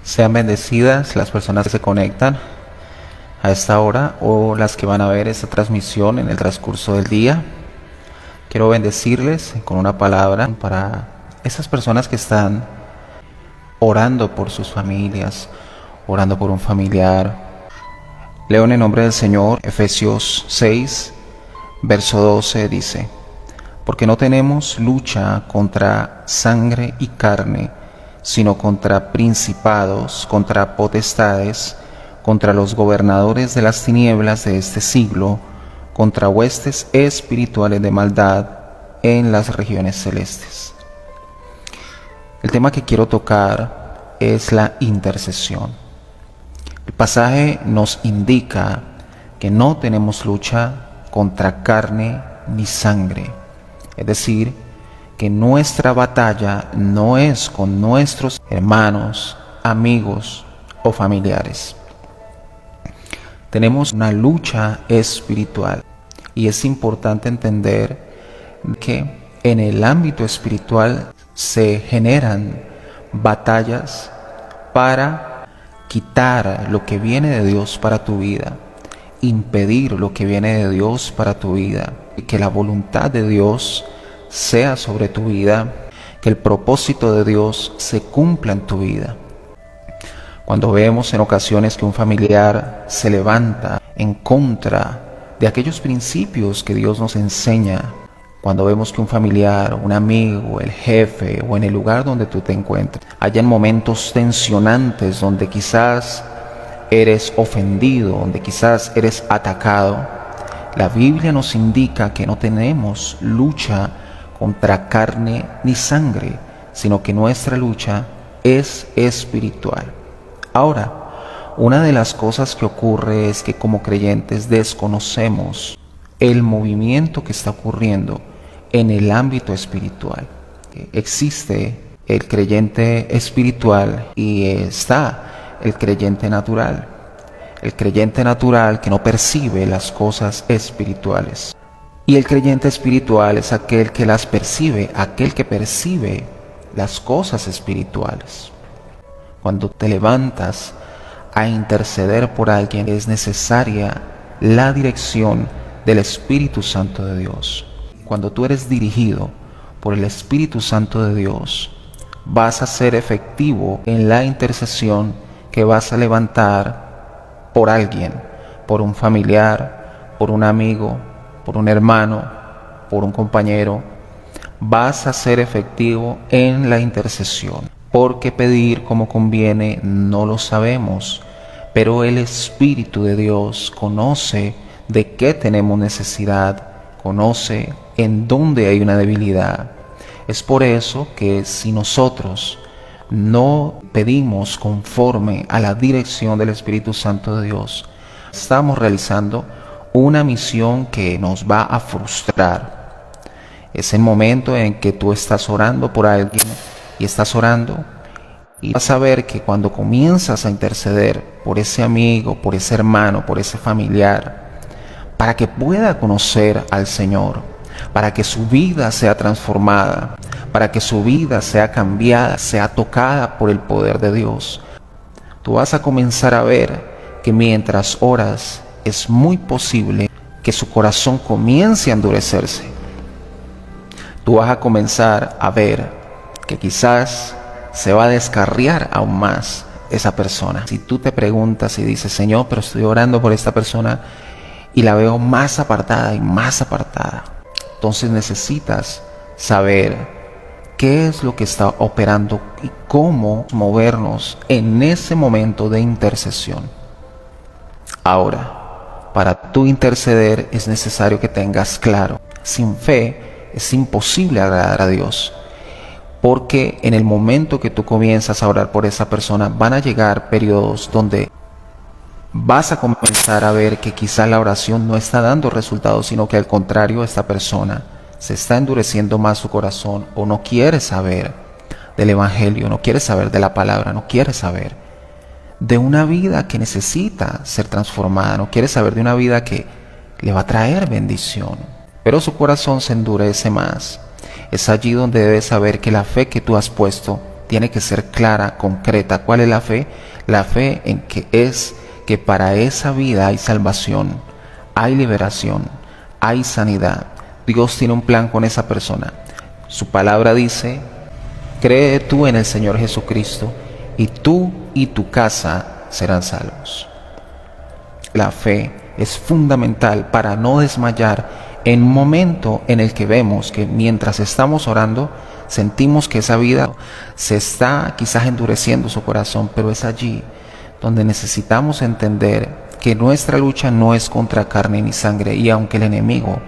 Sean bendecidas las personas que se conectan a esta hora o las que van a ver esta transmisión en el transcurso del día. Quiero bendecirles con una palabra para esas personas que están orando por sus familias, orando por un familiar. Leo en el nombre del Señor, Efesios 6, verso 12 dice: porque no tenemos lucha contra sangre y carne, sino contra principados, contra potestades, contra los gobernadores de las tinieblas de este siglo, contra huestes espirituales de maldad en las regiones celestes. El tema que quiero tocar es la intercesión. El pasaje nos indica que no tenemos lucha contra carne ni sangre, es decir, que nuestra batalla no es con nuestros hermanos, amigos o familiares. Tenemos una lucha espiritual y es importante entender que en el ámbito espiritual se generan batallas para quitar lo que viene de Dios para tu vida, impedir lo que viene de Dios para tu vida, que la voluntad de Dios sea sobre tu vida, que el propósito de Dios se cumpla en tu vida. Cuando vemos en ocasiones que un familiar se levanta en contra de aquellos principios que Dios nos enseña, cuando vemos que un familiar, un amigo, el jefe o en el lugar donde tú te encuentres, hayan momentos tensionantes donde quizás eres ofendido, donde quizás eres atacado, la Biblia nos indica que no tenemos lucha contra carne ni sangre, sino que nuestra lucha es espiritual. Ahora, una de las cosas que ocurre es que como creyentes desconocemos el movimiento que está ocurriendo en el ámbito espiritual. Existe el creyente espiritual y está el creyente natural. El creyente natural que no percibe las cosas espirituales. Y el creyente espiritual es aquel que las percibe, aquel que percibe las cosas espirituales. Cuando te levantas a interceder por alguien, es necesaria la dirección del Espíritu Santo de Dios. Cuando tú eres dirigido por el Espíritu Santo de Dios, vas a ser efectivo en la intercesión que vas a levantar por alguien, por un familiar, por un amigo, por un hermano, por un compañero. Vas a ser efectivo en la intercesión, porque pedir como conviene no lo sabemos, pero el Espíritu de Dios conoce de qué tenemos necesidad, conoce en dónde hay una debilidad. Es por eso que si nosotros no pedimos conforme a la dirección del Espíritu Santo de Dios, estamos realizando una misión que nos va a frustrar. Es el momento en que tú estás orando por alguien y estás orando y vas a ver que cuando comienzas a interceder por ese amigo, por ese hermano, por ese familiar, para que pueda conocer al Señor, para que su vida sea transformada, para que su vida sea cambiada, sea tocada por el poder de Dios, tú vas a comenzar a ver que mientras oras es muy posible que su corazón comience a endurecerse. Tú vas a comenzar a ver que quizás se va a descarriar aún más esa persona. Si tú te preguntas y dices: Señor, pero estoy orando por esta persona y la veo más apartada y más apartada, entonces necesitas saber qué es lo que está operando y cómo movernos en ese momento de intercesión. Ahora, para tú interceder es necesario que tengas claro: sin fe es imposible agradar a Dios, porque en el momento que tú comienzas a orar por esa persona van a llegar periodos donde vas a comenzar a ver que quizá la oración no está dando resultados, sino que al contrario, esta persona se está endureciendo más su corazón, o no quiere saber del Evangelio, no quiere saber de la palabra, no quiere saber de una vida que necesita ser transformada, no quiere saber de una vida que le va a traer bendición, pero su corazón se endurece más. Es allí donde debes saber que la fe que tú has puesto tiene que ser clara, concreta. ¿Cuál es la fe? La fe en que es que para esa vida hay salvación, hay liberación, hay sanidad. Dios tiene un plan con esa persona. Su palabra dice: cree tú en el Señor Jesucristo y tú y tu casa serán salvos. La fe es fundamental para no desmayar en un momento en el que vemos que mientras estamos orando sentimos que esa vida se está quizás endureciendo su corazón, pero es allí donde necesitamos entender que nuestra lucha no es contra carne ni sangre, y aunque el enemigo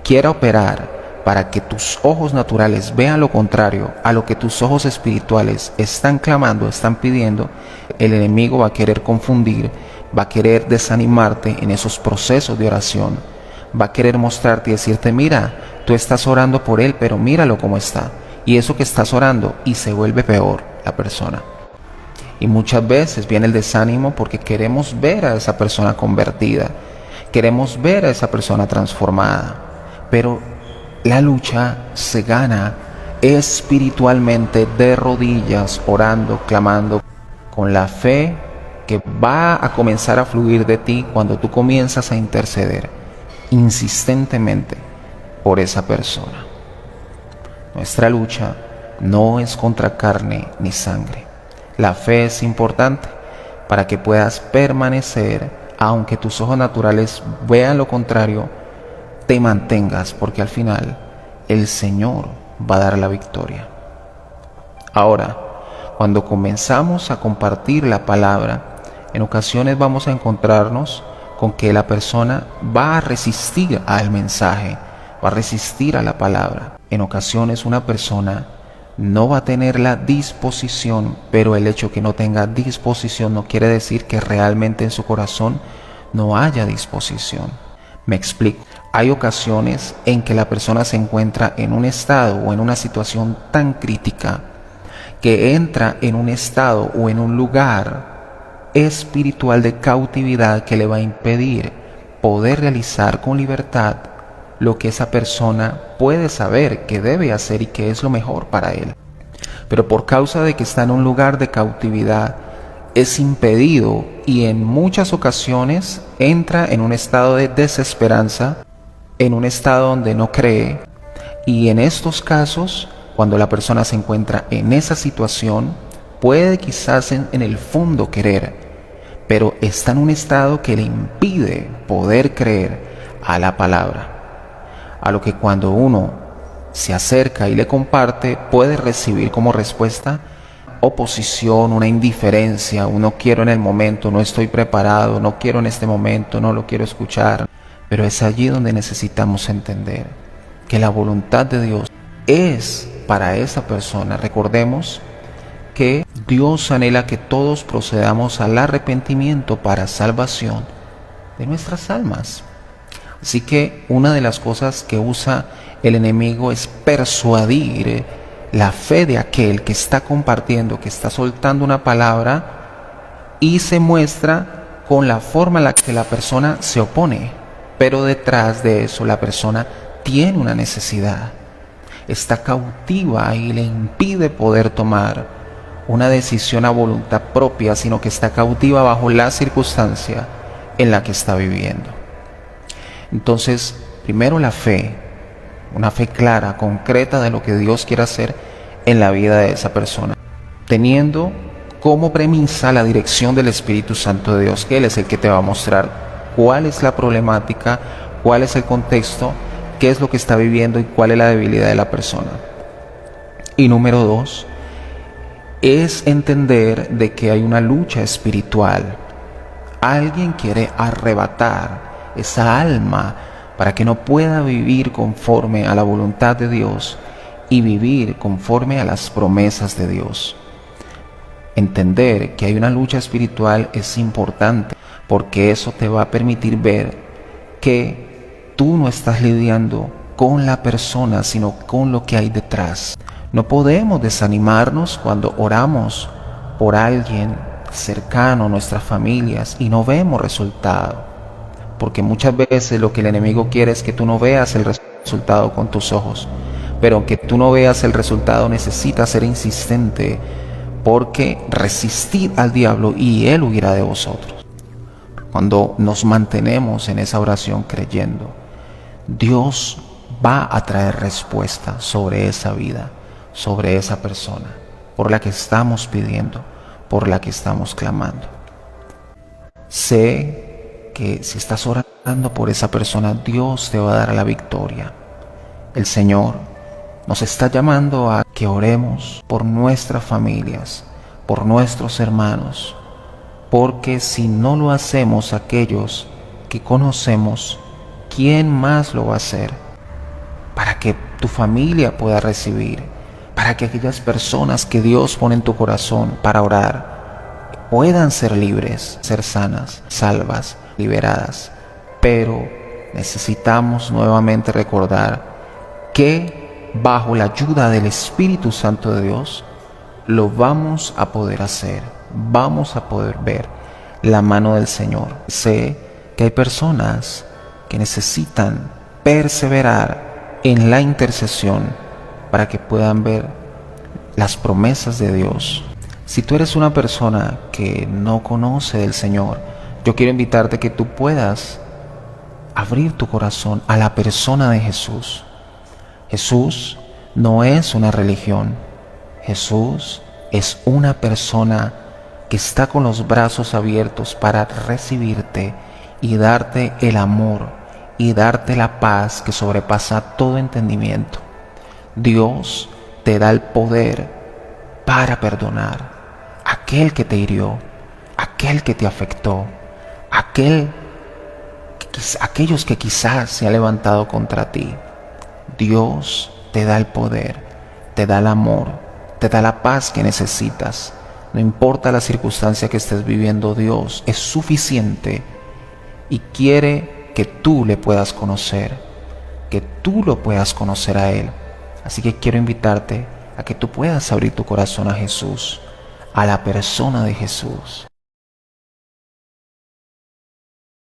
quiera operar para que tus ojos naturales vean lo contrario a lo que tus ojos espirituales están clamando, están pidiendo, el enemigo va a querer confundir, va a querer desanimarte en esos procesos de oración, va a querer mostrarte y decirte: mira, tú estás orando por él, pero míralo cómo está, y eso que estás orando, y se vuelve peor la persona. Y muchas veces viene el desánimo porque queremos ver a esa persona convertida, queremos ver a esa persona transformada, pero la lucha se gana espiritualmente, de rodillas, orando, clamando, con la fe que va a comenzar a fluir de ti cuando tú comienzas a interceder insistentemente por esa persona. Nuestra lucha no es contra carne ni sangre. La fe es importante para que puedas permanecer, aunque tus ojos naturales vean lo contrario, te mantengas, porque al final el Señor va a dar la victoria. Ahora, cuando comenzamos a compartir la palabra, en ocasiones vamos a encontrarnos con que la persona va a resistir al mensaje, va a resistir a la palabra. En ocasiones una persona no va a tener la disposición, pero el hecho que no tenga disposición no quiere decir que realmente en su corazón no haya disposición. Me explico. Hay ocasiones en que la persona se encuentra en un estado o en una situación tan crítica que entra en un estado o en un lugar espiritual de cautividad que le va a impedir poder realizar con libertad lo que esa persona puede saber que debe hacer y que es lo mejor para él. Pero por causa de que está en un lugar de cautividad, es impedido y en muchas ocasiones entra en un estado de desesperanza, en un estado donde no cree. Y en estos casos, cuando la persona se encuentra en esa situación, puede quizás en el fondo querer, pero está en un estado que le impide poder creer a la palabra, a lo que cuando uno se acerca y le comparte, puede recibir como respuesta oposición, una indiferencia, un no quiero en el momento, no estoy preparado, no quiero en este momento, no lo quiero escuchar. Pero es allí donde necesitamos entender que la voluntad de Dios es para esa persona. Recordemos que Dios anhela que todos procedamos al arrepentimiento para salvación de nuestras almas. Así que una de las cosas que usa el enemigo es persuadir la fe de aquel que está compartiendo, que está soltando una palabra, y se muestra con la forma en la que la persona se opone. Pero detrás de eso la persona tiene una necesidad, está cautiva y le impide poder tomar una decisión a voluntad propia, sino que está cautiva bajo la circunstancia en la que está viviendo. Entonces, primero la fe, una fe clara, concreta de lo que Dios quiere hacer en la vida de esa persona, teniendo como premisa la dirección del Espíritu Santo de Dios, que Él es el que te va a mostrar cuál es la problemática, cuál es el contexto, qué es lo que está viviendo y cuál es la debilidad de la persona. Y número 2, es entender de que hay una lucha espiritual. Alguien quiere arrebatar esa alma para que no pueda vivir conforme a la voluntad de Dios y vivir conforme a las promesas de Dios. Entender que hay una lucha espiritual es importante, porque eso te va a permitir ver que tú no estás lidiando con la persona, sino con lo que hay detrás. No podemos desanimarnos cuando oramos por alguien cercano a nuestras familias y no vemos resultado, porque muchas veces lo que el enemigo quiere es que tú no veas el resultado con tus ojos, pero aunque tú no veas el resultado necesitas ser insistente porque resistid al diablo y él huirá de vosotros. Cuando nos mantenemos en esa oración creyendo, Dios va a traer respuesta sobre esa vida, sobre esa persona, por la que estamos pidiendo, por la que estamos clamando. Sé que si estás orando por esa persona, Dios te va a dar la victoria. El Señor nos está llamando a que oremos por nuestras familias, por nuestros hermanos, porque si no lo hacemos aquellos que conocemos, ¿quién más lo va a hacer? Para que tu familia pueda recibir, para que aquellas personas que Dios pone en tu corazón para orar puedan ser libres, ser sanas, salvas, liberadas. Pero necesitamos nuevamente recordar que bajo la ayuda del Espíritu Santo de Dios lo vamos a poder hacer, vamos a poder ver la mano del Señor. Sé que hay personas que necesitan perseverar en la intercesión para que puedan ver las promesas de Dios. Si tú eres una persona que no conoce del Señor, yo quiero invitarte a que tú puedas abrir tu corazón a la persona de Jesús. Jesús no es una religión. Jesús es una persona que está con los brazos abiertos para recibirte y darte el amor y darte la paz que sobrepasa todo entendimiento. Dios te da el poder para perdonar aquel que te hirió, aquel que te afectó, aquellos que quizás se han levantado contra ti. Dios te da el poder, te da el amor, te da la paz que necesitas. No importa la circunstancia que estés viviendo, Dios es suficiente y quiere que tú le puedas conocer, que tú lo puedas conocer a Él. Así que quiero invitarte a que tú puedas abrir tu corazón a Jesús, a la persona de Jesús.